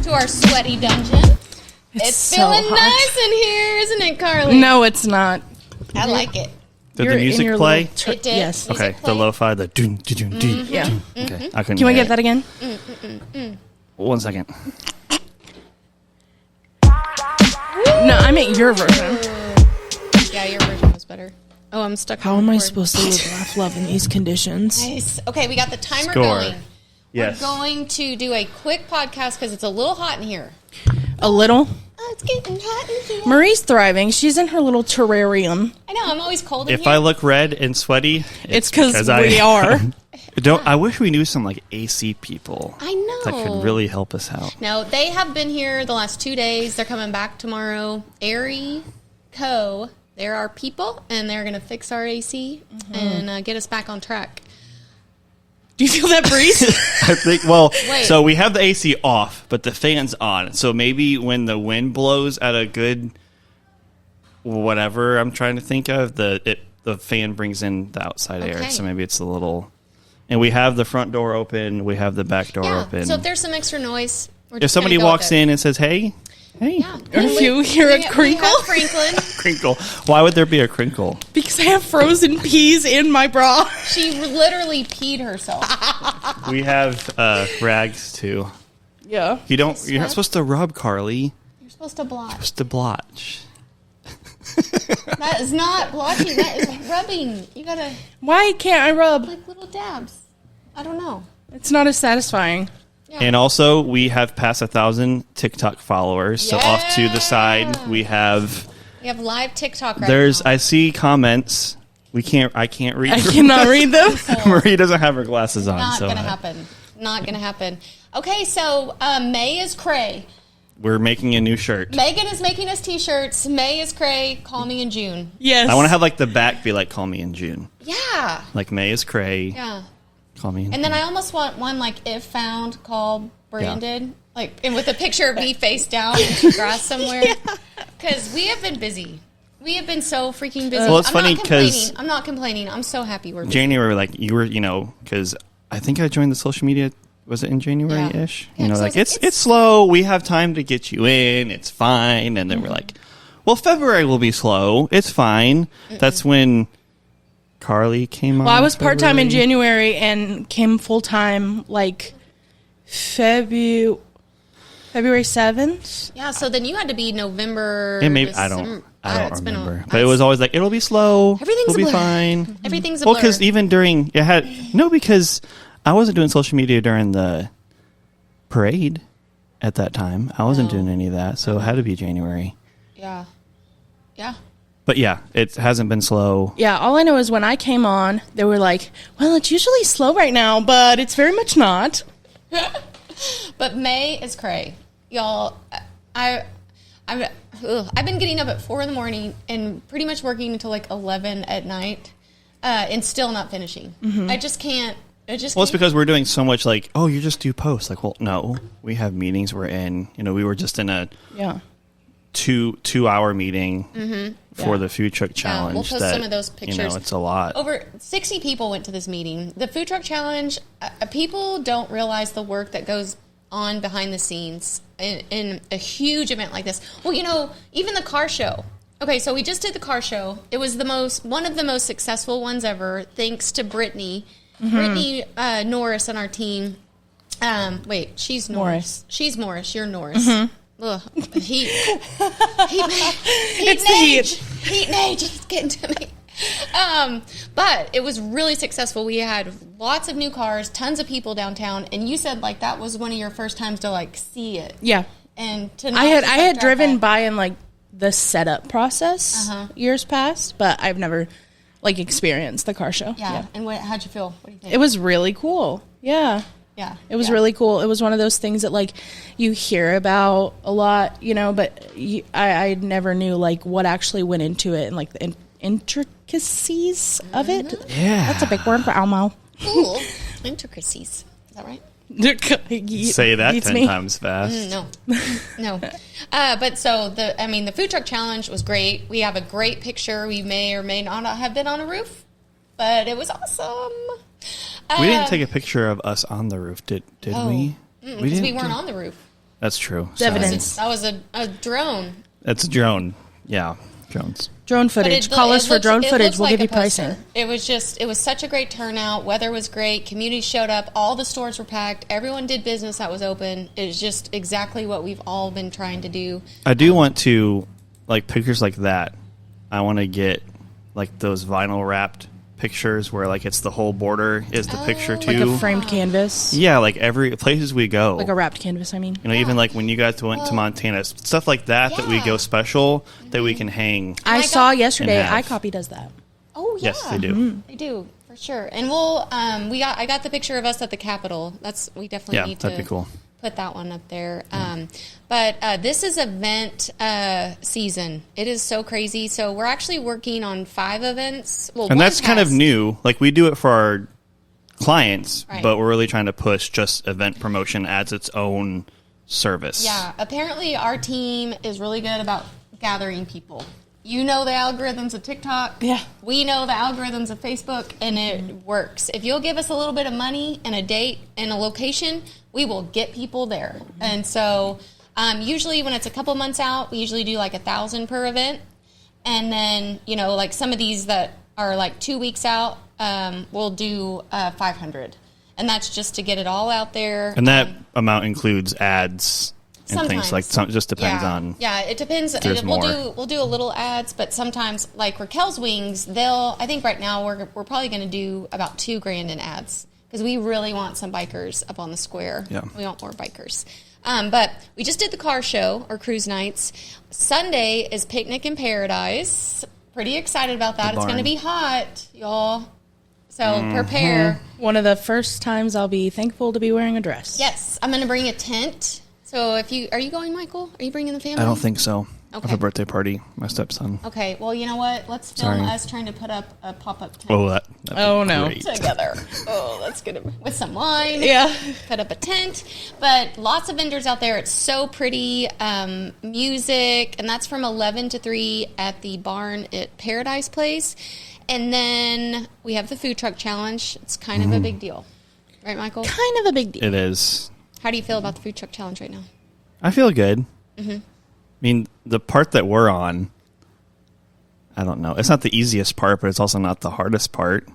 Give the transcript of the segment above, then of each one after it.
to our sweaty dungeon. It's so feeling hot. nice in here, isn't it, Carly? No, it's not. I like it. Did the music play? It did. Yes. Okay, Music the played. lo-fi, the doom, doom, doom. Yeah. Okay, I couldn't Can we hear get that again? 1 second. No, I meant your version. Yeah, your version was better. Oh, I'm stuck. How on am I record. supposed to live laugh love in these conditions? Nice. Okay, we got the timer Score. going. Yes. We're going to do a quick podcast because it's a little hot in here. A little. Oh, it's getting hot in here. Marie's thriving. She's in her little terrarium. I know, I'm always cold in If here. I look red and sweaty, It's because we are. I wish we knew some like AC people I know. that could really help us out. No, they have been here the last 2 days. They're coming back tomorrow. Airy Co. They're our people, and they're going to fix our AC and get us back on track. Do you feel that breeze? I think. Well, Wait. so we have the AC off, but the fan's on. So maybe when the wind blows at a good, whatever I'm trying to think of, the fan brings in the outside air. Okay. So maybe it's a little. And we have the front door open. We have the back door open. So if there's some extra noise, we're If just somebody gonna go walks with it. in and says, "Hey, hey," Yeah. Or if you hear a crinkle? We have Franklin. crinkle. Why would there be a crinkle? Because I have frozen peas in my bra. She literally peed herself. We have rags too. Yeah. You're not Sweat? supposed to rub, Carly. You're supposed to blotch. Supposed to blotch. That is not blotching. That is rubbing. You gotta Why can't I rub? like little dabs. I don't know. It's not as satisfying. Yeah. And also, we have passed 1,000 TikTok followers. So off to the side, we have. We have live TikTok right There's. now. I see comments. I can't read. I cannot read them. Marie doesn't have her glasses on. Not so gonna happen. Not gonna happen. Okay, so May is Cray. we're making a new shirt. Megan is making us t-shirts. May is Cray. Call me in June. Yes. I want to have like the back be like, "Call me in June." Yeah. Like May is Cray. Yeah. Call me in. And then I almost want one like if found, call branded. Like and with a picture of me face down in grass somewhere. Because we have been busy. We have been so freaking busy. Well, it's I'm funny not 'cause- complaining. I'm not complaining. I'm so happy we're busy. January, like you were, because I think I joined the social media. Was it in January-ish? Yeah, 'cause I Like was like, it's slow. We have time to get you in. It's fine. And then we're like, well, February will be slow. It's fine. That's when Carly came on. Well, I was part-time in February. January and came full-time like February 7th. Yeah, so then you had to be November. Yeah, maybe I December- don't it's been a- remember. But it was always like it'll be slow. Everything's It'll a be blur. fine. Everything's a Well, blur. because even during because I wasn't doing social media during the parade at that time. I wasn't doing any of that, so it had to be January. Yeah. Yeah. But yeah, it hasn't been slow. Yeah, all I know is when I came on, they were like, well, it's usually slow right now, but it's very much not. But May is Cray. Y'all, I've been getting up at 4 in the morning and pretty much working until like 11 at night and still not finishing. I just can't. Well, it's because we're doing so much like, oh, you just do posts. Like, well, no, we have meetings we're in. We were just in a Yeah. 2-hour meeting for Yeah. the food truck challenge. we'll post some of those pictures. It's a lot. Over 60 people went to this meeting. The food truck challenge, people don't realize the work that goes on behind the scenes in a huge event like this. Well, even the car show. Okay, so we just did the car show. It was one of the most successful ones ever, thanks to Brittany. Brittany Norris on our team. Wait, she's Norris. She's Morris. You're Norris. Ugh, heat It's the and heat. age. Heat and age. It's getting to me. But it was really successful. We had lots of new cars, tons of people downtown, and you said like that was one of your first times to like see it. Yeah. And to I had drive driven by. by in like the setup process years past, but I've never like experienced the car show. Yeah. And how'd you feel? What do you think? It was really cool. Yeah. Yeah. It was really cool. It was one of those things that like you hear about a lot, but I never knew like what actually went into it and like the intricacies of it. Yeah. That's a big word for Almo. Cool. Intricacies. Is that right? Say that Beats 10 me. times fast. No. But so the food truck challenge was great. We have a great picture. We may or may not have been on a roof, but it was awesome. We didn't take a picture of us on the roof, did we? Because we weren't on the roof. That's true. It's evidence. That was a drone. That's a drone. Yeah, drones. Drone footage. Call us for drone footage. We'll give you pricing. It was such a great turnout. Weather was great. Community showed up. All the stores were packed. Everyone did business that was open. It was just exactly what we've all been trying to do. I do want to, like, pictures like that. I want to get, like, those vinyl wrapped pictures where, like, it's the whole border is the picture too. Like a framed canvas. Yeah, like every places we go. Like a wrapped canvas, I mean. You know, even like when you guys went to Montana, stuff like that that we go special that we can hang. I saw yesterday. iCopy does that. Oh yeah, Yes, they do. They do for sure. And we'll I got the picture of us at the Capitol. We definitely need to that'd be cool. Put that one up there. But this is event season. It is so crazy. So we're actually working on 5 events. Well, and that's kind of new. Like we do it for our clients, Right. but we're really trying to push just event promotion as its own service. Yeah. Apparently, our team is really good about gathering people. You know the algorithms of TikTok. Yeah. We know the algorithms of Facebook, and it works. If you'll give us a little bit of money and a date and a location, we will get people there. And so usually when it's a couple months out, we usually do like 1,000 per event. And then, you know, like some of these that are like 2 weeks out, we'll do 500. And that's just to get it all out there. And that amount includes ads and things like just depends on. Yeah, it depends. There's We'll do a little ads, but sometimes like Raquel's Wings, I think right now we're probably going to do about $2,000 in ads because we really want some bikers up on the square. Yeah. We want more bikers. But we just did the car show or cruise nights. Sunday is Picnic in Paradise. Pretty excited about that. It's going to be hot, y'all. So prepare. One of the first times I'll be thankful to be wearing a dress. Yes, I'm going to bring a tent. So are you going, Michael? Are you bringing the family? I don't think so. Okay. I have a birthday party, my stepson. Okay, well, you know what? Let's film us trying to put up a pop-up tent that'd be no. great. together. Oh, that's good. With some wine. Yeah. Put up a tent. But lots of vendors out there. It's so pretty. Music, and that's from 11 to 3 at the barn at Paradise Place. And then we have the food truck challenge. It's kind of a big deal. Right, Michael? Kind of a big deal. It is. How do you feel about the food truck challenge right now? I feel good. I mean, the part that we're on, I don't know. It's not the easiest part, but it's also not the hardest part.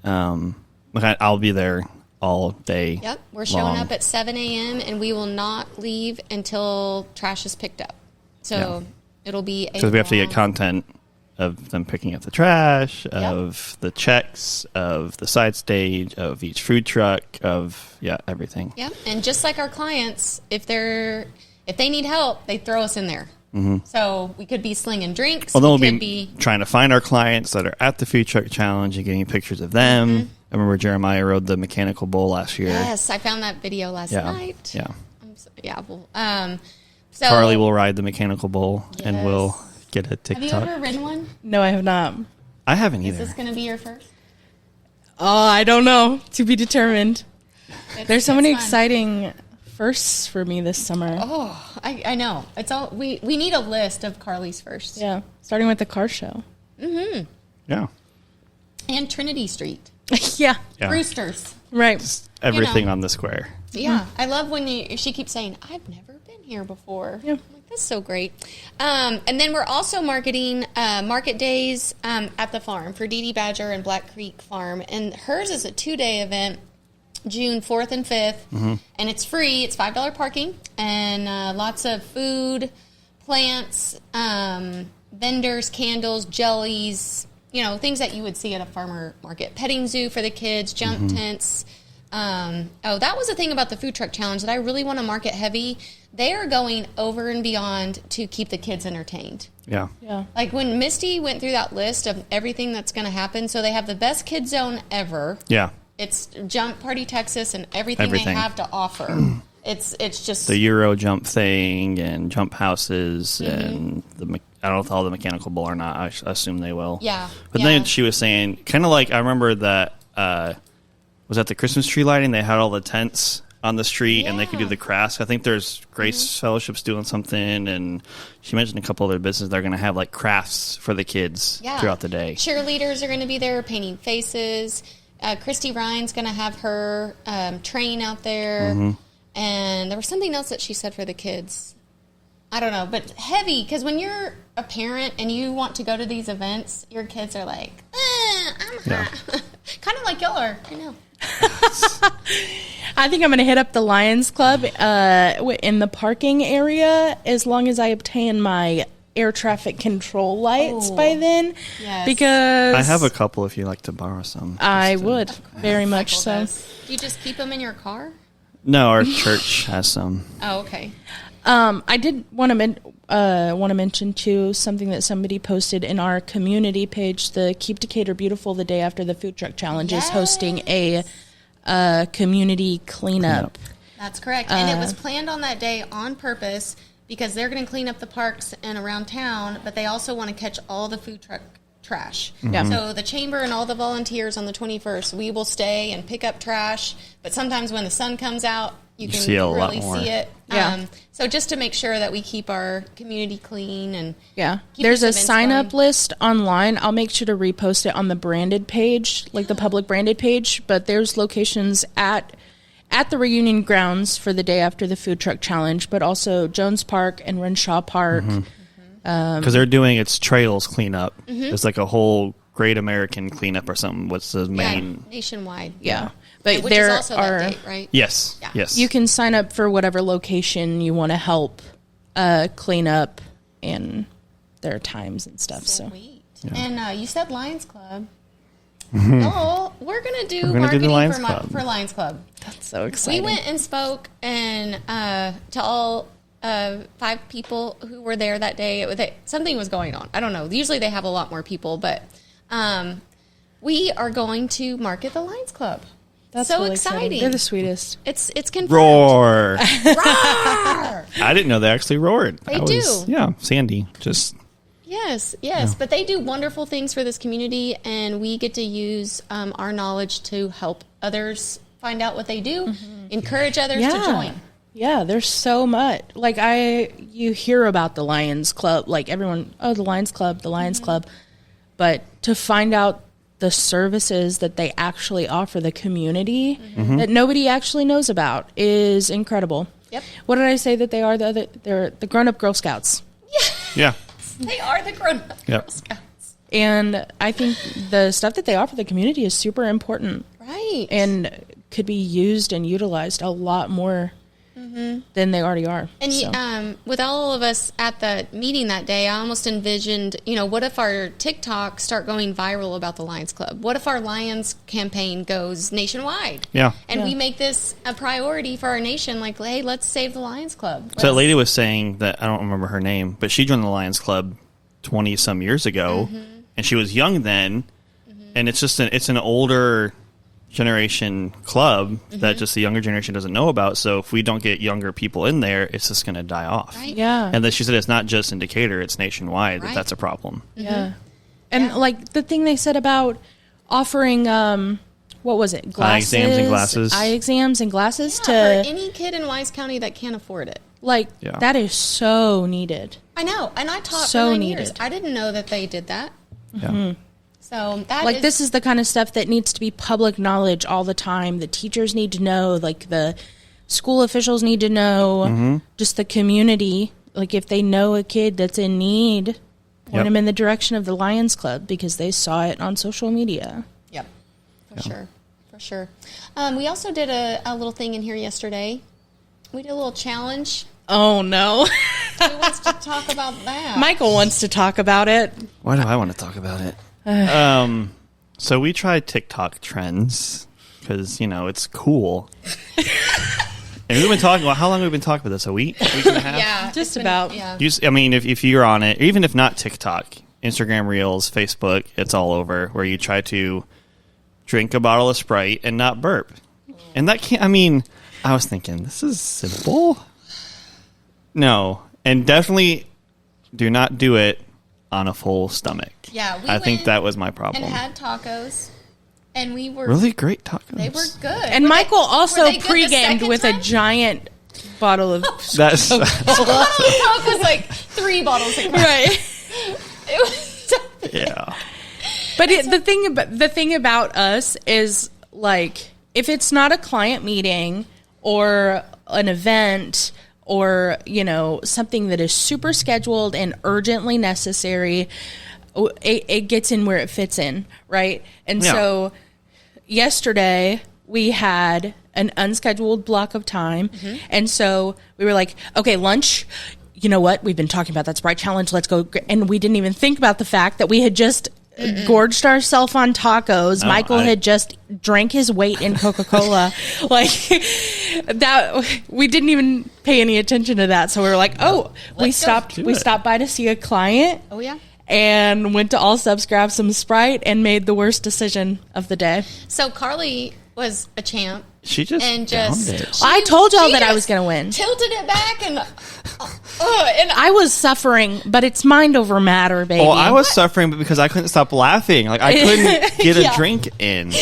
I'll be there all day. Yep, we're showing up at 7 a.m. and we will not leave until trash is picked up. So it'll be because we have to get content of them picking up the trash, of the checks, of the side stage, of each food truck, of everything. Yeah, and just like our clients, if they need help, they throw us in there. So we could be slinging drinks. Well, then we'll be trying to find our clients that are at the food truck challenge and getting pictures of them. I remember Jeremiah rode the mechanical bull last year. Yes, I found that video last night. Yeah. So Carly will ride the mechanical bull and we'll get a TikTok. Have you ever ridden one? No, I have not. I haven't either. Is this going to be your first? Oh, I don't know. To be determined. There's so many exciting firsts for me this summer. Oh, I know. It's all we need a list of Carly's firsts. Yeah, starting with the car show. Yeah. And Trinity Street. Yeah. Roosters. Right. Just everything on the square. Yeah. I love when she keeps saying, I've never been here before. Yeah. I'm like, that's so great. And then we're also marketing market days at the farm for Dee Dee Badger and Black Creek Farm. And hers is a 2-day event, June 4th and 5th. And it's free. It's $5 parking. And lots of food, plants, vendors, candles, jellies, things that you would see at a farmer market. Petting zoo for the kids, jump tents. That was the thing about the food truck challenge that I really want to market heavy. They are going over and beyond to keep the kids entertained. Yeah. Like when Misty went through that list of everything that's going to happen, so they have the best kid zone ever. Yeah. It's Jump Party Texas and everything they have to offer. It's just the Euro jump thing and jump houses and I don't know if all the mechanical bull or not. I assume they will. Yeah. But then she was saying, kind of like I remember that was at the Christmas tree lighting. They had all the tents on the street and they could do the crafts. I think there's Grace Fellowship's doing something, and she mentioned a couple other businesses. They're going to have like crafts for the kids throughout the day. Cheerleaders are going to be there painting faces. Christy Ryan's going to have her train out there. And there was something else that she said for the kids. I don't know, but heavy, because when you're a parent and you want to go to these events, your kids are like, I'm hot. Kind of like y'all are. I know. I think I'm going to hit up the Lions Club in the parking area as long as I obtain my air traffic control lights by then. Yes. Because I have a couple if you'd like to borrow some. I would, very much Michael so. does. Do you just keep them in your car? No, our church has some. Oh, okay. I did want to mention too something that somebody posted in our community page. The Keep Decatur Beautiful the day after the food truck challenge is hosting a community cleanup. That's correct. And it was planned on that day on purpose because they're going to clean up the parks and around town, but they also want to catch all the food truck trash. Yeah. So the chamber and all the volunteers on the 21st, we will stay and pick up trash, but sometimes when the sun comes out, you can see a lot really more. see it. Yeah. So just to make sure that we keep our community clean and keep There's a these events sign up going. list online. I'll make sure to repost it on the branded page, like the public branded page, but there's locations at the reunion grounds for the day after the food truck challenge, but also Jones Park and Renshaw Park. Because they're doing its trails cleanup. It's like a whole Great American cleanup or something. What's the main? Nationwide. Yeah. But Which there is also are that date, right? Yes. Yeah. Yes. you can sign up for whatever location you want to help clean up, and there are times and stuff. So Sweet. And you said Lions Club. Oh, we're gonna do gonna do the marketing Lions for, Club. for Lions Club. that's so exciting. We went and spoke and to all 5 people who were there that day. Something was going on. I don't know. Usually they have a lot more people, but we are going to market the Lions Club. That's so really exciting. They're the sweetest. It's confirmed. Roar. Roar! I didn't know they actually roared. They do. Yeah, Sandy. Just Yes. But they do wonderful things for this community, and we get to use our knowledge to help others find out what they do, encourage others to join. Yeah, there's so much. Like you hear about the Lions Club, like everyone, the Lions Club, the Lions Club. But to find out the services that they actually offer the community that nobody actually knows about is incredible. Yep. What did I say that they are? They're the grown-up Girl Scouts. yeah. They are the grown-up Yep. Girl Scouts. And I think the stuff that they offer the community is super important. Right. And could be used and utilized a lot more than they already are. And So. with all of us at the meeting that day, I almost envisioned, what if our TikTok start going viral about the Lions Club? What if our Lions campaign goes nationwide? Yeah. And we make this a priority for our nation, like, hey, let's save the Lions Club. So that lady was saying that, I don't remember her name, but she joined the Lions Club 20-some years ago, and she was young then, and it's just it's an older generation club that just the younger generation doesn't know about. So if we don't get younger people in there, it's just going to die off. Right. Yeah. And then she said it's not just in Decatur, it's nationwide Right. that's a problem. Yeah. And like the thing they said about offering, what was it? Glasses, Eye exams and glasses. Eye exams and glasses For to, any kid in Wise County that can't afford it. like, Yeah. that is so needed. I know. And I taught So for 9 needed. years. I didn't know that they did that. Yeah. So that Like, is- this is the kind of stuff that needs to be public knowledge all the time. The teachers need to know, like, the school officials need to know, just the community. Like, if they know a kid that's in need, point them in the direction of the Lions Club because they saw it on social media. Yep, for sure. We also did a little thing in here yesterday. We did a little challenge. Oh, no. Who wants to talk about that? Michael wants to talk about it. Why do I want to talk about it? So we tried TikTok trends because, it's cool. And we've been talking, how long have we been talking about this? A week and a half? Yeah, Just it's been- about. Yeah. If you're on it, even if not TikTok, Instagram Reels, Facebook, it's all over, where you try to drink a bottle of Sprite and not burp. And that I was thinking, this is simple. No. And definitely do not do it on a full stomach. Yeah, we I think went that was my problem. and had tacos, and we were Really great tacos. They were good. And Were Michael they- also were they good the pre-gamed second with time? a giant bottle of... That's Talk was like 3 bottles of Coke. Right. It was yeah. But the thing about us is, like, if it's not a client meeting or an event or, something that is super scheduled and urgently necessary, it gets in where it fits in, right? And so yesterday we had an unscheduled block of time. And so we were like, okay, lunch, you know what? We've been talking about that Sprite challenge. Let's go. And we didn't even think about the fact that we had just gorged ourselves on tacos. Michael had just drank his weight in Coca-Cola. Like that, we didn't even pay any attention to that. So we were like, we stopped by to see a client. Oh yeah. And went to All Subs, grabbed some Sprite, and made the worst decision of the day. So Carly was a champ. She just downed it. I told y'all that I was going to win. Tilted it back and I was suffering, but it's mind over matter, baby. Well, I was suffering because I couldn't stop laughing. Like I couldn't get a drink in.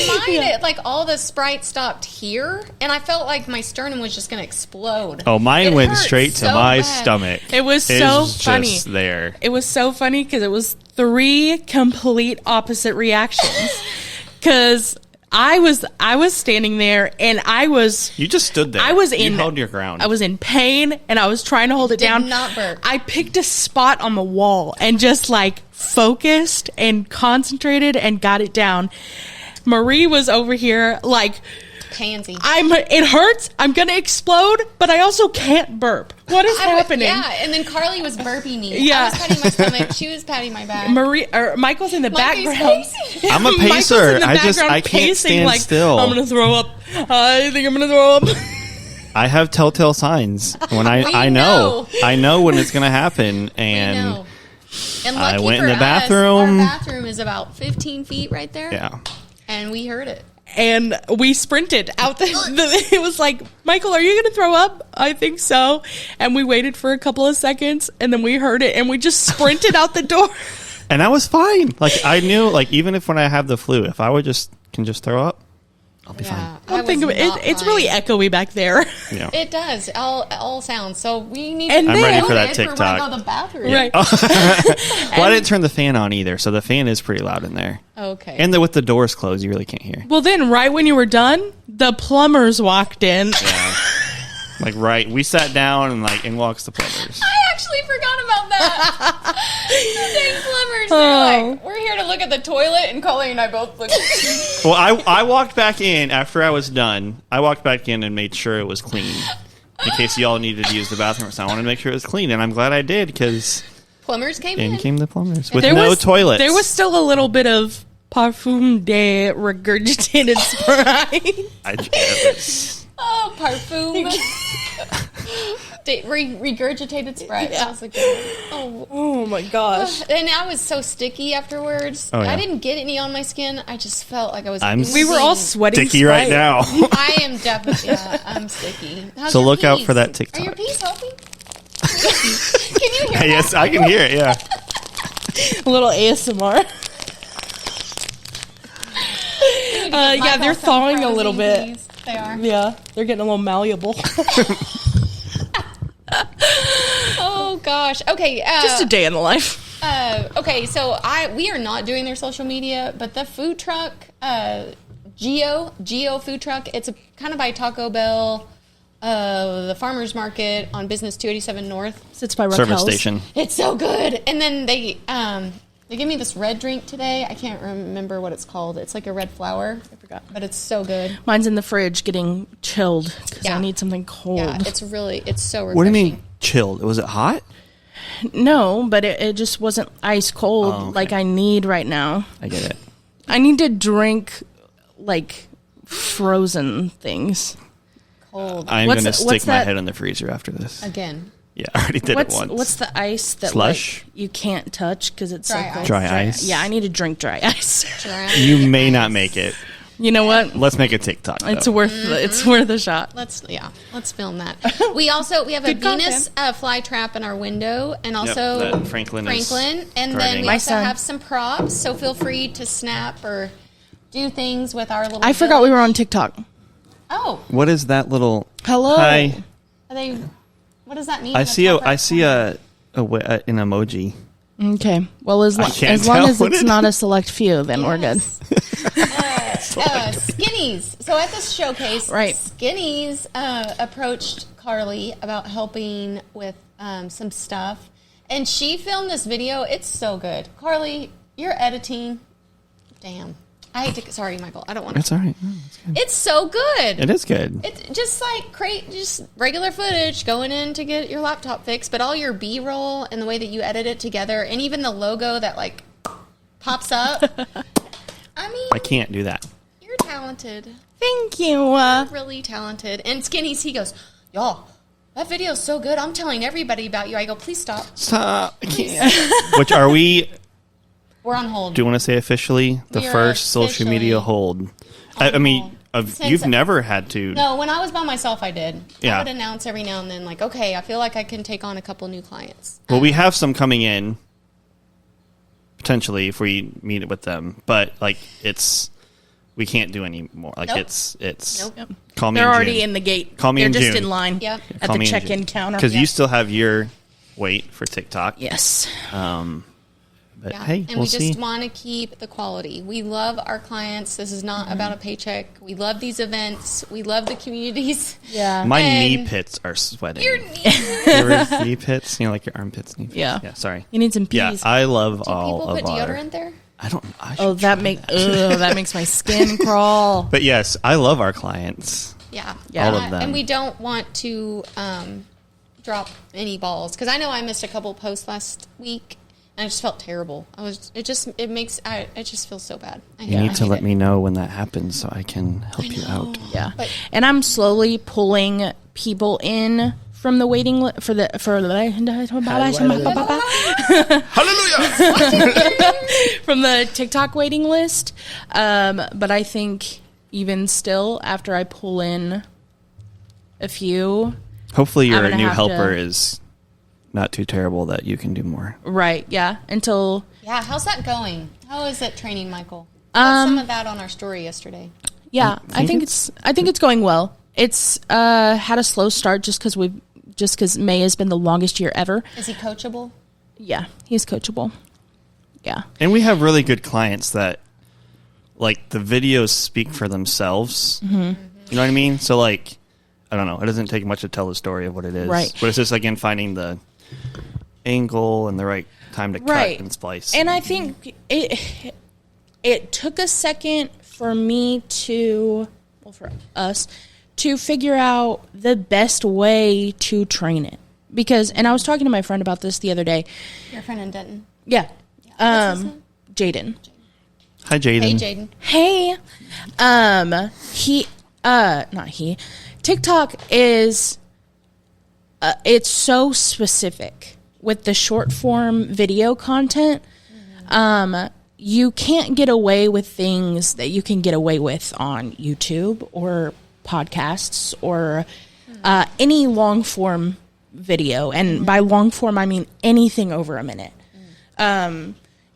Like all the Sprite stopped here, and I felt like my sternum was just going to explode. Oh, mine went straight to my stomach. It was so funny. Just there. It was so funny because it was 3 complete opposite reactions. Because I was standing there and You just stood there. You held your ground. I was in pain and I was trying to hold it down. Did not burp. I picked a spot on the wall and just like focused and concentrated and got it down. Marie was over here like, pansy. It hurts. I'm going to explode, but I also can't burp. What is happening? And then Carly was burping me. Yeah. I was patting my stomach. She was patting my back. Michael's in the background. I'm a pacer. I can't stand still. I'm going to throw up. I think I'm going to throw up. I have telltale signs when I know when it's going to happen. And I went in the bathroom. Our bathroom is about 15 feet right there. Yeah. And we heard it. And we sprinted out. It was like, Michael, are you going to throw up? I think so. And we waited for a couple of seconds, and then we heard it, and we just sprinted out the door. And I was fine. Like I knew, like even if when I have the flu, if I can just throw up, I'll be fine. Don't think of it. It's really echoey back there. Yeah. It does. All sounds. So we need. And to I'm ready for that We're TikTok. going to go to the bathroom. Right. Well, I didn't turn the fan on either, so the fan is pretty loud in there. Okay. And with the doors closed, you really can't hear. Well, then, right when you were done, the plumbers walked in. Yeah. We sat down and in walks the plumbers. I actually forgot about that. The dang plumbers. They're like, we're here to look at the toilet, and Colleen and I both looked. Well, I walked back in after I was done. I walked back in and made sure it was clean. In case y'all needed to use the bathroom. So I wanted to make sure it was clean. And I'm glad I did because Plumbers came in. In came the plumbers with no toilets. There was still a little bit of parfum de regurgitated Sprite. Oh, parfum. Regurgitated Sprite. Yeah. That was a good one. Oh my gosh. And I was so sticky afterwards. Oh, yeah. I didn't get any on my skin. I just felt like I was We were all sweating sticky right now. I am definitely, I'm sticky. How's So your look out peas? for that TikTok. Are your peas healthy? Can you hear that? Yes, I can hear it, yeah. A little ASMR. Yeah, they're thawing a little bit. Peas. They are. Yeah, they're getting a little malleable. Oh gosh. Okay. Just a day in the life. Okay, so we are not doing their social media, but the food truck, Geo food truck. It's kind of by Taco Bell, the farmers market on Business 287 North. Sits by Raquel's Service station. It's so good. And then they gave me this red drink today. I can't remember what it's called. It's like a red flower. I forgot, but it's so good. Mine's in the fridge getting chilled because Yeah. I need something cold. Yeah, it's so refreshing. What do you mean chilled? Was it hot? No, but it just wasn't ice cold Oh, okay. like I need right now. I get it. I need to drink like frozen things. Cold I'm going to what's stick my that- head in the freezer after this. again. Yeah, I already did it once. What's the ice that Slush? like, you can't touch because it's Dry so cold? ice. Dry ice? Yeah, I need to drink dry ice. You may not make it. You know what? Let's make a TikTok. It's though. worth a shot. Let's film that. We have a Good Venus fly trap in our window, and also that Franklin is and then guarding. we My also son. have some props. So feel free to snap or do things with our little. I forgot we were on TikTok. Oh, What is that little? Hello. Hi. are they? What does that mean? I see an emoji. Okay. Well, as long can't as tell it's what it not a select few, then we're good. Skinnies. So at this showcase, Right. Skinnies approached Carly about helping with some stuff. And she filmed this video. It's so good. Carly, you're editing. Damn. I hate to... Sorry, Michael. I don't want to... That's all right. No, it's good. It's so good. It is good. It's just like just regular footage going in to get your laptop fixed, but all your B-roll and the way that you edit it together, and even the logo that like pops up. I mean, I can't do that. you're talented. Thank you. Really talented. And Skinny's, he goes, y'all, that video's so good. I'm telling everybody about you. I go, please stop. Stop. I can't. Which are we... We're on hold. Do you want to say officially the We are first social officially media hold? I mean, you've never had to. No, when I was by myself, I did. Yeah. I would announce every now and then, like, okay, I feel like I can take on a couple new clients. Well, we have some coming in potentially if we meet it with them, but like we can't do any more. Like Nope. it's Nope. call me. They're in already June. in the gate. Call me They're in just June. in line Yep. at Call the me in check-in June. counter. Because you still have your wait for TikTok. Yes. But Yeah. hey, and we'll we see. just want to keep the quality. We love our clients. This is not about a paycheck. We love these events. We love the communities. Yeah. My knee and- pits are sweating. Your knee pits, like your armpits. Knee pits. Yeah. Yeah. Sorry. You need some Yeah, peas. I love Do all people of put our. deodorant there? I don't. I Oh, should that try that makes my skin crawl. But yes, I love our clients. Yeah. Yeah. All of them. And we don't want to drop any balls. Because I know I missed a couple posts last week. And I just felt terrible. It just feels so bad. You need to let me know when that happens so I can help you out. Yeah. But- And I'm slowly pulling people in from the waiting list for the Hallelujah! from the TikTok waiting list. But I think even still, after I pull in a few, Hopefully your I'm gonna new have helper to- is not too terrible that you can do more. right? Yeah, until Yeah, how's that going? How is it training, Michael? Got some of that on our story yesterday. yeah, I think it's going well. It's had a slow start just because May has been the longest year ever. Is he coachable? Yeah, he's coachable. Yeah. And we have really good clients that, like, the videos speak for themselves. Mm-hmm. You know what I mean? So, like, I don't know. It doesn't take much to tell the story of what it is. Right. But it's just, again, finding the angle and the right time to Right. cut and splice. And I think it took a second for me for us to figure out the best way to train it. Because, and I was talking to my friend about this the other day. Your friend in Denton. Yeah. What's his name? Jaden. Hi, Jaden. Hey, Jaden. Hey, TikTok is, it's so specific with the short form video content. You can't get away with things that you can get away with on YouTube or podcasts or any long form video. And by long form, I mean anything over a minute.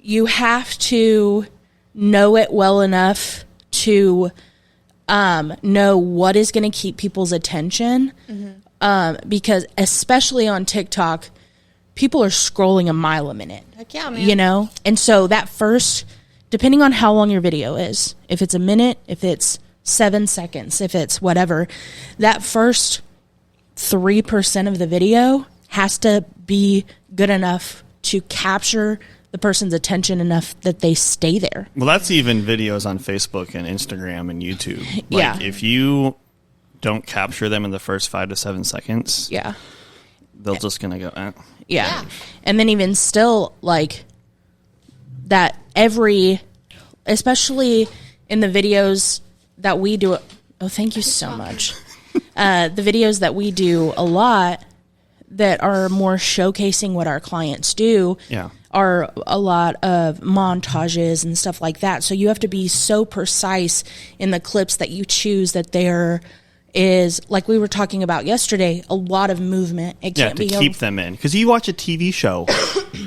You have to know it well enough to know what is going to keep people's attention. Because especially on TikTok, people are scrolling a mile a minute. Heck yeah, man. You know? And so that first, depending on how long your video is, if it's a minute, if it's 7 seconds, if it's whatever, that first 3% of the video has to be good enough to capture the person's attention enough that they stay there. Well, that's even videos on Facebook and Instagram and YouTube. Like, Yeah. if you don't capture them in the first 5 to 7 seconds, Yeah. they're just going to go, Yeah. Yeah. And then even still, like, that especially in the videos that we do, oh, thank you so much. The videos that we do a lot that are more showcasing what our clients do Yeah. are a lot of montages and stuff like that. So you have to be so precise in the clips that you choose that there is, like we were talking about yesterday, a lot of movement. It Yeah, can't to be keep them in. Because you watch a TV show,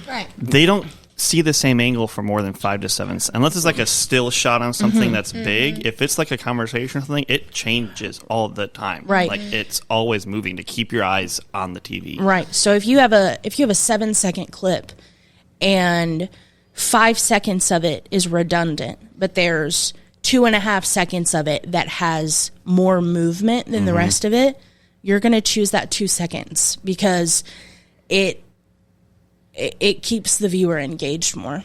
Right. they don't see the same angle for more than 5 to 7 unless it's like a still shot on something that's big. If it's like a conversation or something, it changes all the time. Right. Like, it's always moving to keep your eyes on the TV. Right. So if you have a 7-second clip and 5 seconds of it is redundant, but there's 2.5 seconds of it that has more movement than the rest of it, you're going to choose that 2 seconds because it keeps the viewer engaged more,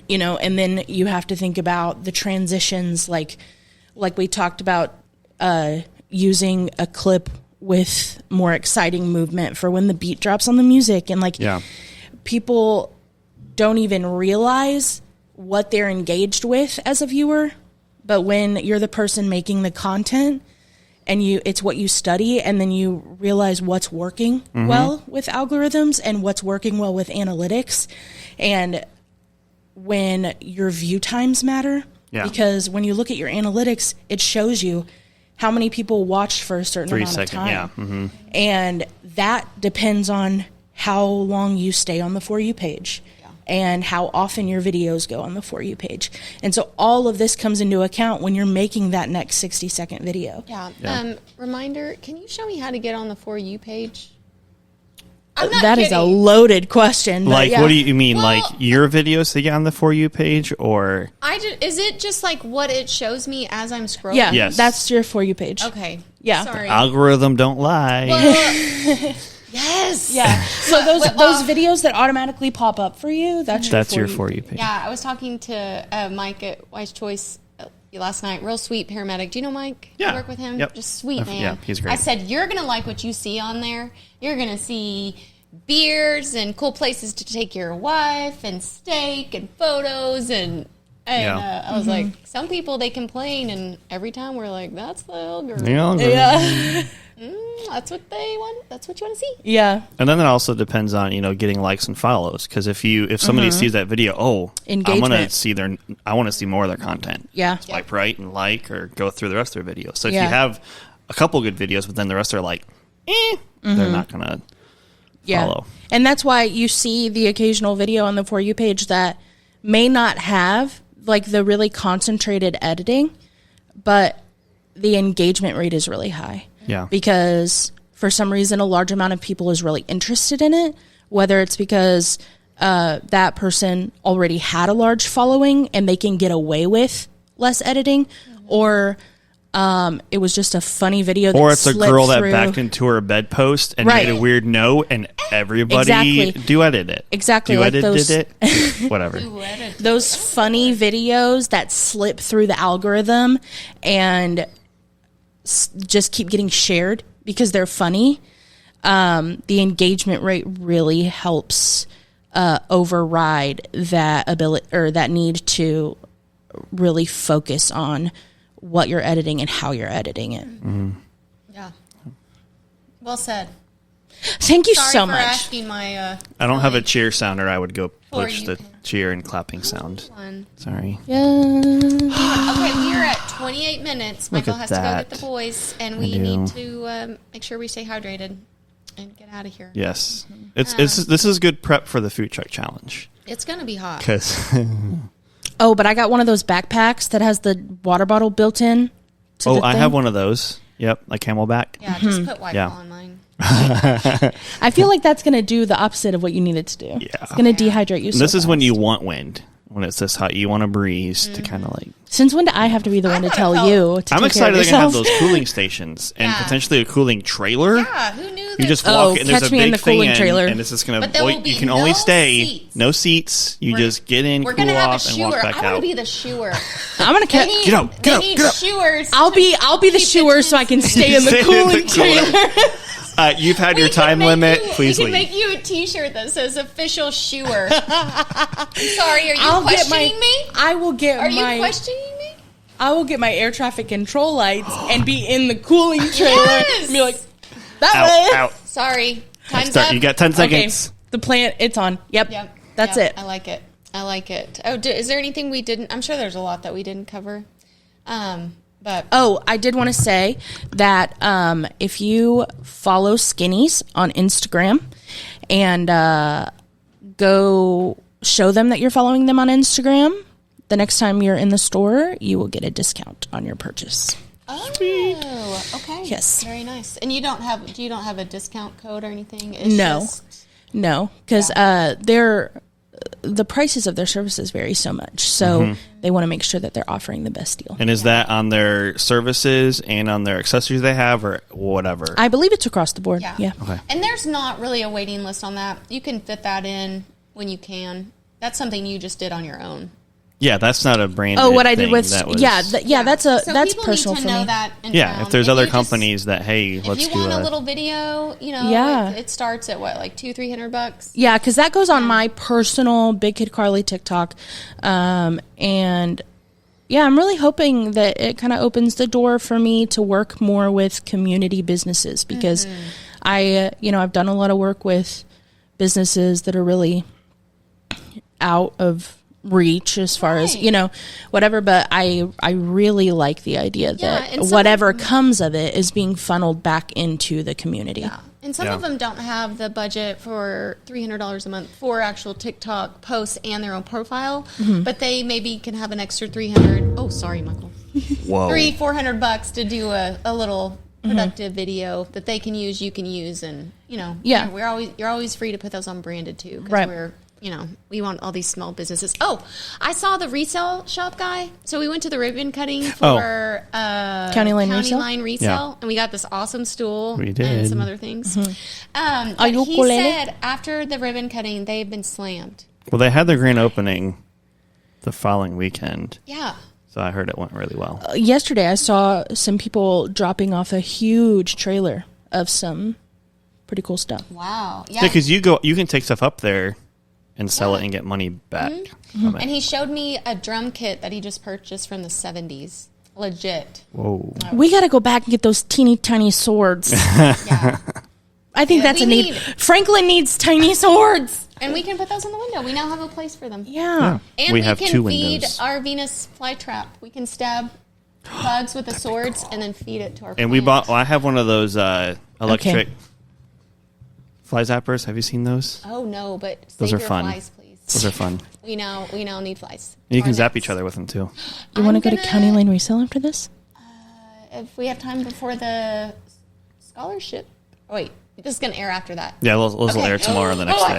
and then you have to think about the transitions, like we talked about, using a clip with more exciting movement for when the beat drops on the music. And people don't even realize what they're engaged with as a viewer. But when you're the person making the content and it's what you study, and then you realize what's working well with algorithms and what's working well with analytics, and when your view times matter, because when you look at your analytics, it shows you how many people watched for a certain amount of time. And that depends on how long you stay on the For You page. And how often your videos go on the For You page. And so all of this comes into account when you're making that next 60-second video. Reminder, can you show me how to get on the For You page? That is a loaded question. Like, what do you mean? Well, like your videos to get on the For You page, or? Is it just like what it shows me as I'm scrolling? Yeah, yes. That's your For You page. Okay. Yeah. Sorry. The algorithm don't lie. Well, yes. Yeah. So those videos that automatically pop up for you, that's your For You page. Yeah, I was talking to Mike at Wise Choice last night. Real sweet paramedic. Do you know Mike? Yeah. You work with him? Yep. Just sweet man. Yeah, he's great. I said, you're going to like what you see on there. You're going to see beers and cool places to take your wife and steak and photos and I was like, some people, they complain, and every time we're like, that's the algorithm. That's what they want. That's what you want to see. Yeah. And then it also depends on, getting likes and follows. Because if somebody sees that video, engagement. I want to see more of their content. Yeah. Swipe right and like, or go through the rest of their videos. So if you have a couple good videos, but then the rest are like, they're not going to follow. And that's why you see the occasional video on the For You page that may not have like the really concentrated editing, but the engagement rate is really high. Yeah. Because for some reason, a large amount of people is really interested in it, whether it's because that person already had a large following and they can get away with less editing, or it was just a funny video that or it's a girl through. That backed into her bedpost and made a weird note, and everybody duetted it. Exactly. Duetted it? Whatever. Those funny videos that slip through the algorithm and just keep getting shared because they're funny. The engagement rate really helps override that ability or that need to really focus on what you're editing and how you're editing it. Yeah. Well said. Thank you so much. Sorry for asking my... I don't have a cheer sounder. I would go push the cheer and clapping sound. Sorry. Yeah. Okay, we are at 28 minutes. Michael has to go get the boys, and we need to make sure we stay hydrated and get out of here. Yes. This is good prep for the food truck challenge. It's going to be hot. Oh, but I got one of those backpacks that has the water bottle built in. I have one of those. Yep, like Camelback. Yeah, just put White Claw on mine. I feel like that's going to do the opposite of what you need it to do. Yeah. It's going to dehydrate you. This is when you want wind. When it's this hot, you want a breeze to kind of like... Since when do I have to be the one to tell you to I'm take excited care they're going of to have those cooling stations and potentially a cooling trailer. Yeah, who knew that? You just walk in, there's a big thing, and it's just going to... You can only stay... Seats. No seats. You just get in, cool off, and walk back out. I want to be the shoer. I'm going to... Get out. Shewers. I'll be the shoer so I can stay in the cooling trailer. You've had your time limit. Please leave. We can make you a T-shirt that says "Official Shewer." Sorry, are you questioning me? I will get. Are you questioning me? I will get my air traffic control lights and be in the cooling trailer and be like, that way. Out. Sorry, time's up. You got 10 seconds. Okay. The plant, it's on. Yep. That's it. I like it. Oh, is there anything we didn't? I'm sure there's a lot that we didn't cover. But I did want to say that if you follow Skinnies on Instagram and go show them that you're following them on Instagram, the next time you're in the store, you will get a discount on your purchase. Oh, okay. Yes. Very nice. And you don't have a discount code or anything? No, because they're the prices of their services vary so much. So they want to make sure that they're offering the best deal. And is that on their services and on their accessories they have or whatever? I believe it's across the board. Yeah. Okay. And there's not really a waiting list on that. You can fit that in when you can. That's something you just did on your own. Yeah, that's not a brand. Oh, what I did with that was, that's So that's people personal need for to know me. that in Yeah, town. if there's you other just- companies that let's do if you want a little video, it starts at what, like $200-$300. Yeah, because that goes on my personal Big Kid Carly TikTok, and yeah, I'm really hoping that it kind of opens the door for me to work more with community businesses because I've done a lot of work with businesses that are really out of reach as far as whatever, but I really like the idea that and whatever comes of it is being funneled back into the community. And some of them don't have the budget for $300 a month for actual TikTok posts and their own profile, but they maybe can have an extra $300. Oh, sorry, Michael. Whoa. $400 to do a little productive video that they can use, you can use, and you're always free to put those on branded too, because we want all these small businesses. Oh, I saw the resale shop guy. So we went to the ribbon cutting for County Line Resale, and we got this awesome stool and some other things. But he said after the ribbon cutting, they've been slammed. Well, they had their grand opening the following weekend. Yeah. So I heard it went really well. Yesterday, I saw some people dropping off a huge trailer of some pretty cool stuff. Wow. Yeah. Because you can take stuff up there and sell it and get money back. From it. And he showed me a drum kit that he just purchased from the 70s. Legit. Whoa. We got to go back and get those teeny tiny swords. Yeah. I think that's a need. Franklin needs tiny swords. And we can put those in the window. We now have a place for them. Yeah. And we have can two feed windows. our Venus flytrap. We can stab bugs with the swords and then feed it to our And we plants. I have one of those electric fly zappers. Have you seen those? Oh no, but Those save are your fun. flies, please. Those are fun. We now need flies. You can zap Hornets. each other with them too. You want to go to gonna- County Line Resale after this? If we have time before the scholarship. Oh, wait, this is gonna air after that. Yeah, those will air tomorrow or the next Oh, day. I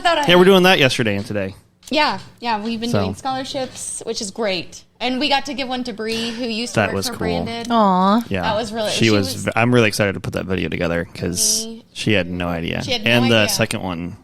thought I. Yeah, we're doing that yesterday and today. Yeah, we've been So. doing scholarships, which is great, and we got to give one to Bree, who used to That work was for cool. Branded. Aw. Yeah, That was really- She she was. was- I'm really excited to put that video together because Me- she had no idea. She had no and the idea. second one,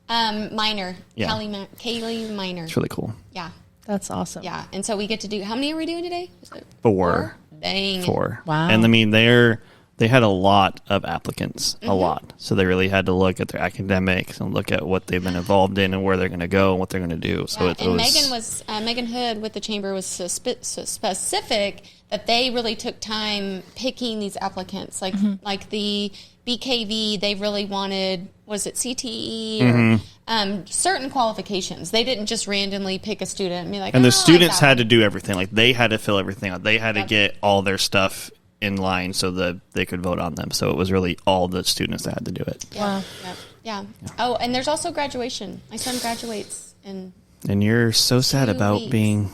Minor, Yeah. Kaylee Minor. it's really cool. Yeah, That's awesome. yeah, and so we get to do. How many are we doing today? Is it 4. Dang. 4. Wow. And I mean, they had a lot of applicants, Mm-hmm. a lot. So they really had to look at their academics and look at what they've been involved in and where they're going to go and what they're going to do. So Yeah, it and was. Megan Hood with the chamber was so specific that they really took time picking these applicants. Like the BKV, they really wanted, was it CTE or certain qualifications. They didn't just randomly pick a student and be like, And "Oh, I the like students that had one." to do everything. Like they had to fill everything out. They had to get all their stuff in line so that they could vote on them. So it was really all the students that had to do it. Yeah, yeah. Oh, and there's also graduation. My son graduates in. And you're so sad 2 about weeks. being.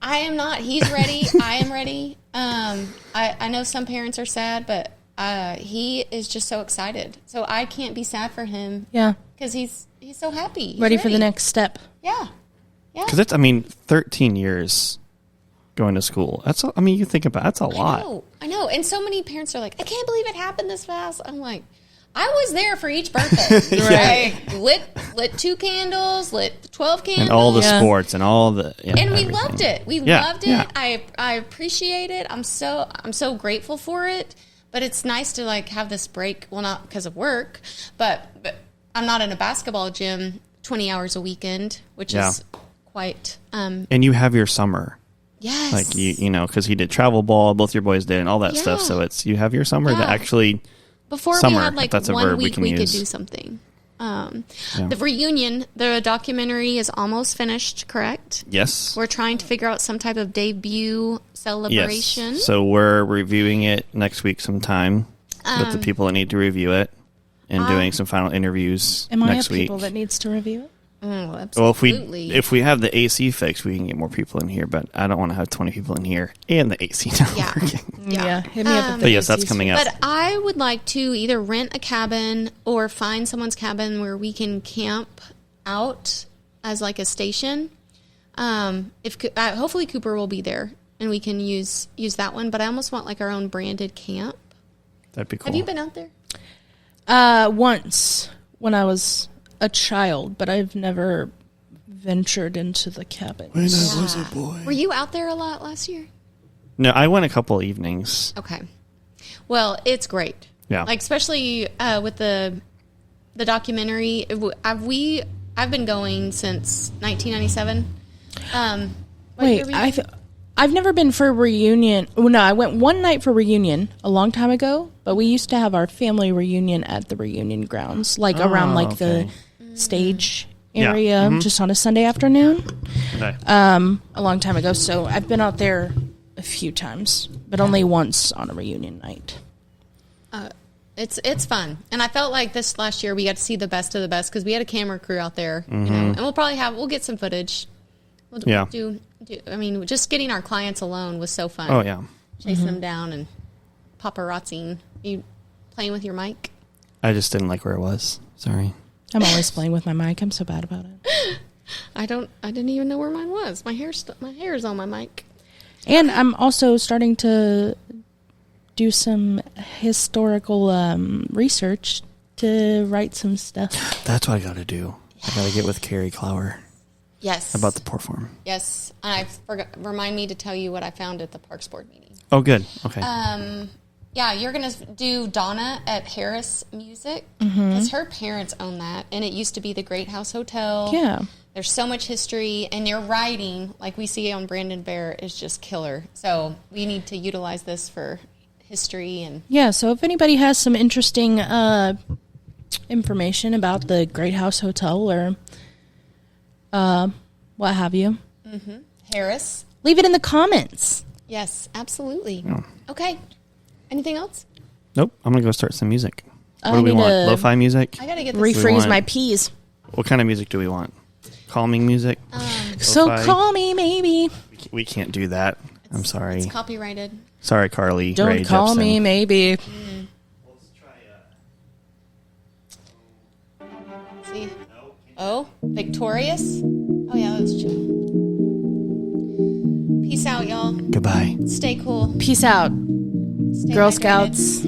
I am not. He's ready. I am ready. I know some parents are sad, but he is just so excited. So I can't be sad for him. Yeah. Because he's so happy. He's Ready for the next step. Yeah. Yeah. Because it's, 13 years going to school. You think about that's a lot. I know. And so many parents are like, I can't believe it happened this fast. I'm like, I was there for each birthday. Right. Lit 2 candles, lit 12 candles. And all the sports and all the. Yeah, And we everything. loved it. We Yeah, loved it. yeah. I appreciate it. I'm so grateful for it. But it's nice to have this break. Well, not because of work, but I'm not in a basketball gym 20 hours a weekend, which is quite. And you have your summer. Yes. Like because he did travel ball, both your boys did, and all that stuff. So you have your summer to actually. Before Summer, we had if that's a 1 verb we week can we could use. do something. The reunion, the documentary is almost finished, correct? Yes. We're trying to figure out some type of debut celebration. Yes. So we're reviewing it next week sometime with the people that need to review it and doing some final interviews Am I next a week. people that needs to review it? Oh, Well, absolutely. if we have the AC fixed, we can get more people in here. But I don't want to have 20 people in here and the AC not Yeah. working. Yeah. Hit me up. But yes, that's coming up. But I would like to either rent a cabin or find someone's cabin where we can camp out as like a station. Hopefully Cooper will be there and we can use that one. But I almost want like our own branded camp. That'd be cool. Have you been out there? Once when I was a child, but I've never ventured into the cabins. When I was a boy. Were you out there a lot last year? No, I went a couple evenings. Okay. Well, it's great. Yeah. Like especially with the documentary. I've been going since 1997. Wait, I've never been for a reunion. Well, no, I went one night for reunion a long time ago, but we used to have our family reunion at the reunion grounds, like around like the stage area, just on a Sunday afternoon. Okay. A long time ago. So I've been out there a few times, but only once on a reunion night. It's fun, and I felt like this last year we got to see the best of the best because we had a camera crew out there, you know, and we'll get some footage. We'll do. I mean, just getting our clients alone was so fun. Oh yeah, chasing them down and paparazziing. You playing with your mic? I just didn't like where it was. Sorry. I'm always playing with my mic. I'm so bad about it. I didn't even know where mine was. My hair is on my mic. And I'm also starting to do some historical research to write some stuff. That's what I got to do. I got to get with Carrie Clower. Yes. About the poor farm. Yes. And I forgot. Remind me to tell you what I found at the Parks Board meeting. Oh, good. Okay. Yeah, you're going to do Donna at Harris Music because her parents own that, and it used to be the Great House Hotel. Yeah. There's so much history, and your writing, like we see on Brandon Bear, is just killer. So we need to utilize this for history and yeah. So if anybody has some interesting information about the Great House Hotel or what have you, Harris, leave it in the comments. yes, absolutely. Oh. Okay. Anything else? Nope. I'm going to go start some music. What I do we need want? to Lo-fi music? I gotta get this. Refreeze want- my peas. What kind of music do we want? Calming music? So Lo-fi? call me, maybe. We can't do that. I'm sorry. It's copyrighted. Sorry, Carly. Don't Rae call Jepsen. me, maybe. Let's try See? Oh, Victorious? Oh, yeah, that's chill. Peace out, y'all. Goodbye. Stay cool. Peace out, Stay Girl hydrated. Scouts.